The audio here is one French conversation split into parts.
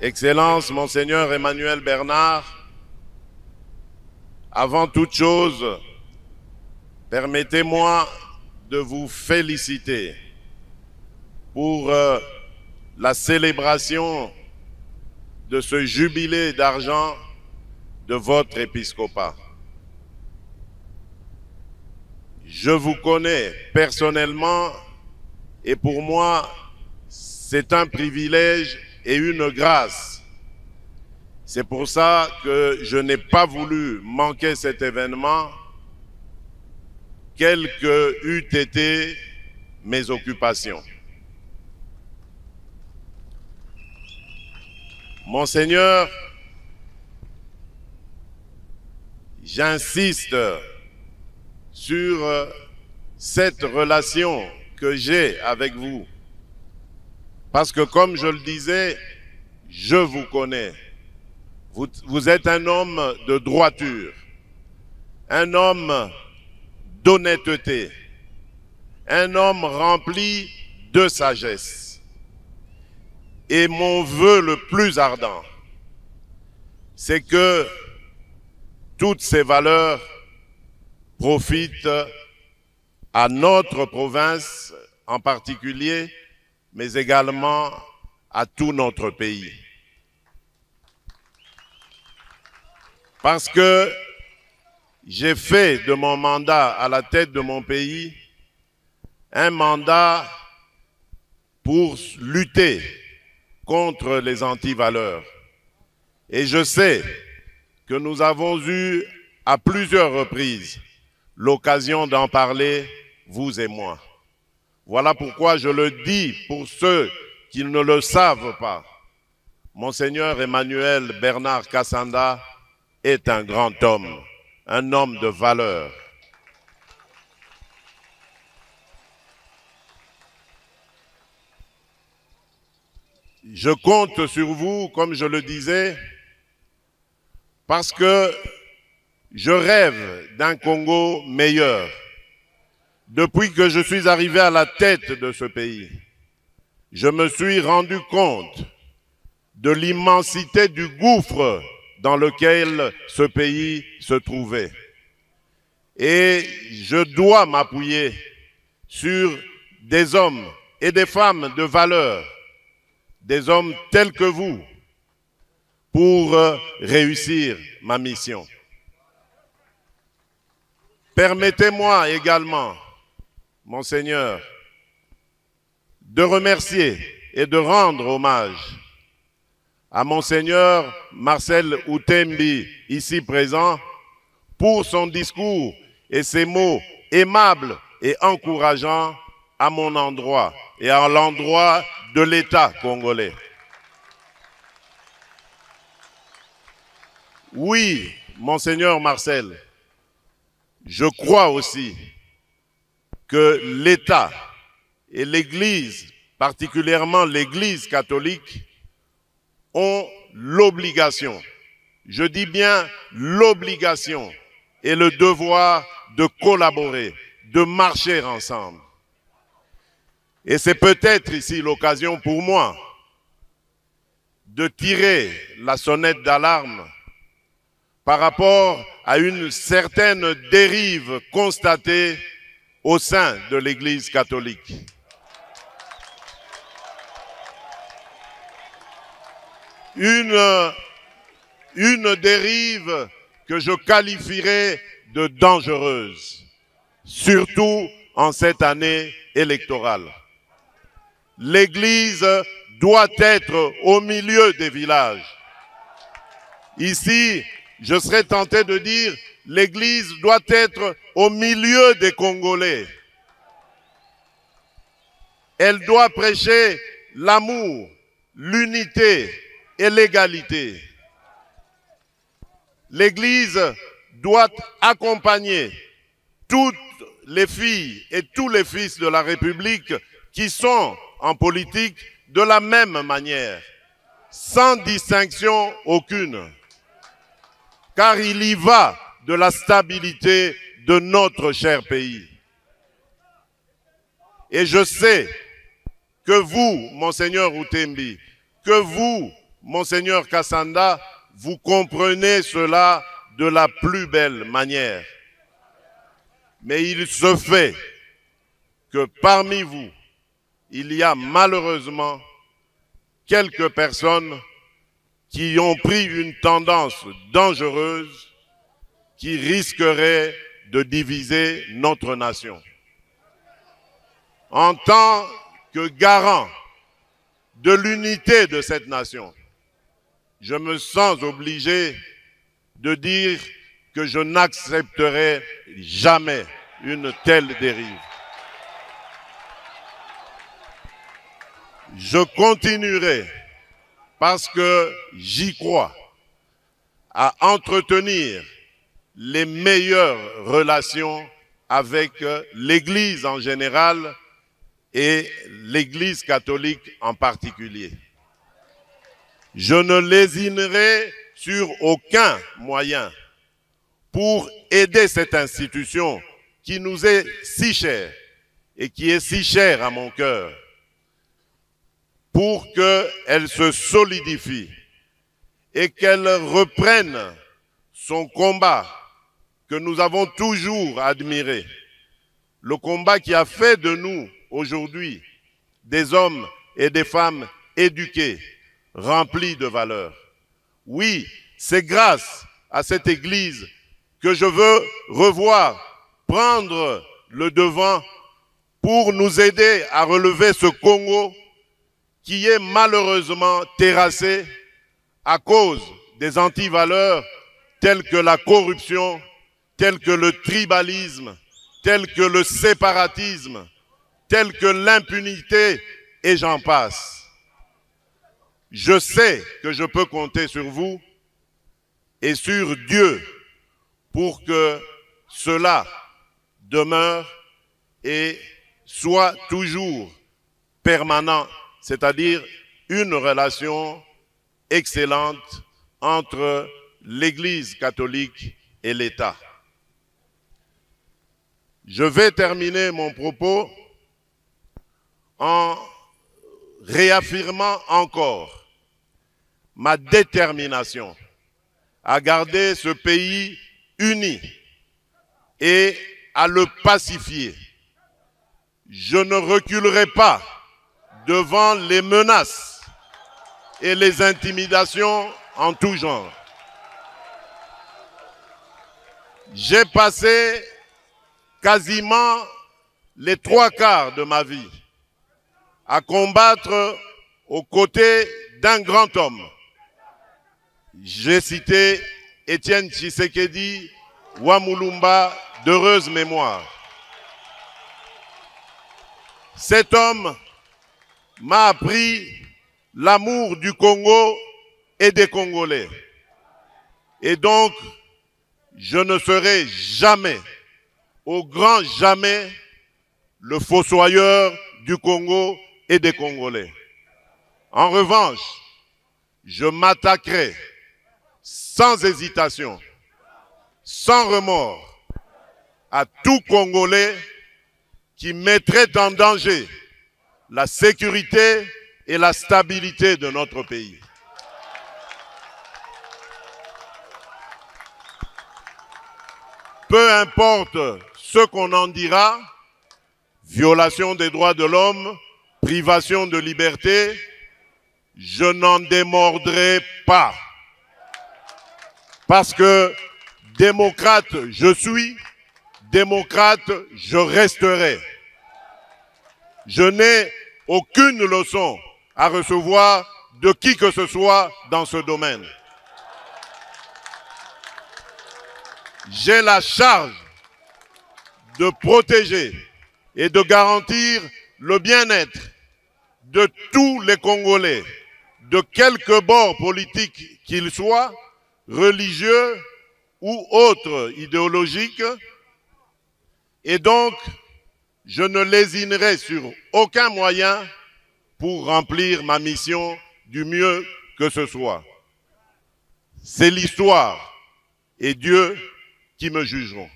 Excellence, Monseigneur Emmanuel Bernard, avant toute chose, permettez-moi de vous féliciter pour la célébration de ce jubilé d'argent de votre épiscopat. Je vous connais personnellement et pour moi, c'est un privilège et une grâce. C'est pour ça que je n'ai pas voulu manquer cet événement, quelles que eût été mes occupations. Monseigneur, j'insiste sur cette relation que j'ai avec vous. Parce que comme je le disais, je vous connais. Vous êtes un homme de droiture, un homme d'honnêteté, un homme rempli de sagesse. Et mon vœu le plus ardent, c'est que toutes ces valeurs profitent à notre province en particulier, mais également à tout notre pays. Parce que j'ai fait de mon mandat à la tête de mon pays un mandat pour lutter contre les antivaleurs. Et je sais que nous avons eu à plusieurs reprises l'occasion d'en parler, vous et moi. Voilà pourquoi je le dis pour ceux qui ne le savent pas. Monseigneur Emmanuel Bernard Kassanda est un grand homme, un homme de valeur. Je compte sur vous, comme je le disais, parce que je rêve d'un Congo meilleur. Depuis que je suis arrivé à la tête de ce pays, je me suis rendu compte de l'immensité du gouffre dans lequel ce pays se trouvait. Et je dois m'appuyer sur des hommes et des femmes de valeur, des hommes tels que vous, pour réussir ma mission. Permettez-moi également, Monseigneur, de remercier et de rendre hommage à Monseigneur Marcel Outembi, ici présent, pour son discours et ses mots aimables et encourageants à mon endroit et à l'endroit de l'État congolais. Oui, Monseigneur Marcel, je crois aussi que l'État et l'Église, particulièrement l'Église catholique, ont l'obligation, je dis bien l'obligation et le devoir de collaborer, de marcher ensemble. Et c'est peut-être ici l'occasion pour moi de tirer la sonnette d'alarme par rapport à une certaine dérive constatée au sein de l'Église catholique. Une dérive que je qualifierais de dangereuse, surtout en cette année électorale. L'Église doit être au milieu des villages. Ici, je serais tenté de dire, l'Église doit être au milieu des Congolais. Elle doit prêcher l'amour, l'unité et l'égalité. L'Église doit accompagner toutes les filles et tous les fils de la République qui sont en politique de la même manière, sans distinction aucune. Car il y va de la stabilité de notre cher pays. Et je sais que vous, Monseigneur Outembi, que vous, Monseigneur Kassanda, vous comprenez cela de la plus belle manière. Mais il se fait que parmi vous, il y a malheureusement quelques personnes qui ont pris une tendance dangereuse qui risquerait de diviser notre nation. En tant que garant de l'unité de cette nation, je me sens obligé de dire que je n'accepterai jamais une telle dérive. Je continuerai, parce que j'y crois, à entretenir les meilleures relations avec l'Église en général et l'Église catholique en particulier. Je ne lésinerai sur aucun moyen pour aider cette institution qui nous est si chère et qui est si chère à mon cœur, pour qu'elle se solidifie et qu'elle reprenne son combat que nous avons toujours admiré, le combat qui a fait de nous aujourd'hui des hommes et des femmes éduqués, remplis de valeurs. Oui, c'est grâce à cette Église que je veux revoir, prendre le devant pour nous aider à relever ce Congo qui est malheureusement terrassé à cause des antivaleurs telles que la corruption, telles que le tribalisme, telles que le séparatisme, telles que l'impunité, et j'en passe. Je sais que je peux compter sur vous et sur Dieu pour que cela demeure et soit toujours permanent, c'est-à-dire une relation excellente entre l'Église catholique et l'État. Je vais terminer mon propos en réaffirmant encore ma détermination à garder ce pays uni et à le pacifier. Je ne reculerai pas devant les menaces et les intimidations en tout genre. J'ai passé quasiment les 3/4 de ma vie à combattre aux côtés d'un grand homme. J'ai cité Étienne Tshisekedi Wamulumba, d'heureuse mémoire. Cet homme m'a appris l'amour du Congo et des Congolais. Et donc, je ne serai jamais, au grand jamais, le fossoyeur du Congo et des Congolais. En revanche, je m'attaquerai sans hésitation, sans remords, à tout Congolais qui mettrait en danger la sécurité et la stabilité de notre pays. Peu importe ce qu'on en dira, violation des droits de l'homme, privation de liberté, je n'en démordrai pas. Parce que démocrate je suis, démocrate je resterai. Je n'ai aucune leçon à recevoir de qui que ce soit dans ce domaine. J'ai la charge de protéger et de garantir le bien-être de tous les Congolais, de quelque bord politique qu'ils soient, religieux ou autres idéologiques. Et donc, je ne lésinerai sur aucun moyen pour remplir ma mission du mieux que ce soit. C'est l'histoire et Dieu qui me jugeront.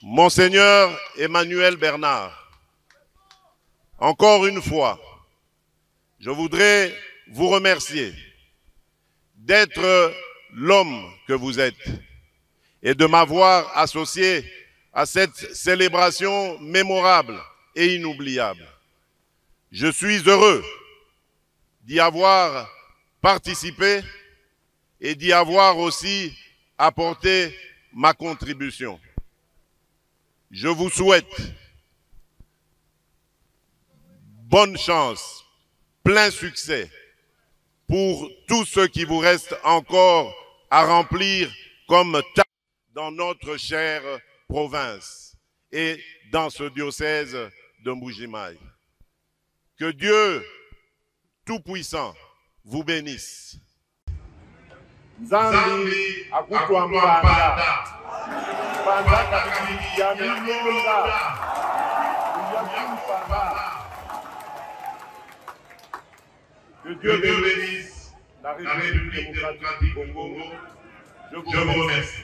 Monseigneur Emmanuel Bernard, encore une fois, je voudrais vous remercier d'être l'homme que vous êtes et de m'avoir associé à cette célébration mémorable et inoubliable. Je suis heureux d'y avoir participé et d'y avoir aussi apporté ma contribution. Je vous souhaite bonne chance, plein succès pour tout ce qui vous reste encore à remplir comme tâche dans notre chère province et dans ce diocèse de Mbuji-Mayi. Que Dieu Tout-Puissant vous bénisse. Nzambi akutwambanda panda kabili ya milonga que Dieu bénisse la République démocratique du Congo. Je vous remercie.